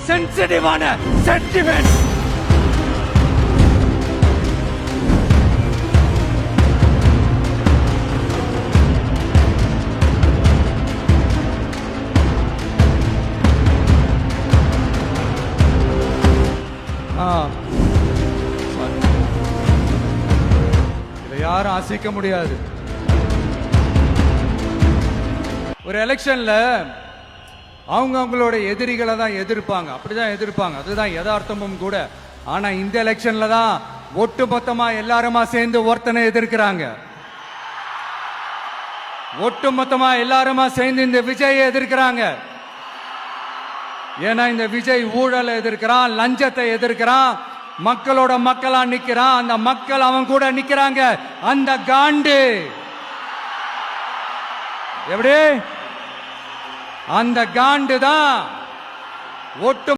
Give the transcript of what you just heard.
சென்சிட்டிவான சென்டிமெண்ட். இதை யாரும் அசைக்க முடியாது. ஒரு எலெக்ஷன்ல அவங்களோட எதிரிகளை தான் எதிர்ப்பாங்க, அப்படிதான் எதிர்ப்பாங்க, அதுதான் யதார்த்தமும் கூட. ஆனா இந்த எலெக்ஷன்ல தான் ஒட்டுமொத்தமா எல்லாருமா சேர்ந்து ஒருத்தனை எதிர்க்கிறாங்க. ஒட்டுமொத்தமா எல்லாருமா சேர்ந்து இந்த விஜயை எதிர்க்கிறாங்க. ஏன்னா இந்த விஜய் ஊழலை எதிர்க்கிறான், லஞ்சத்தை எதிர்க்கிறான், மக்களோட மக்களா நிக்கிறான். அந்த மக்கள் அவன் கூட நிக்கிறாங்க. அந்த காண்டு எப்படி? அந்த காண்டு தான் ஒட்டு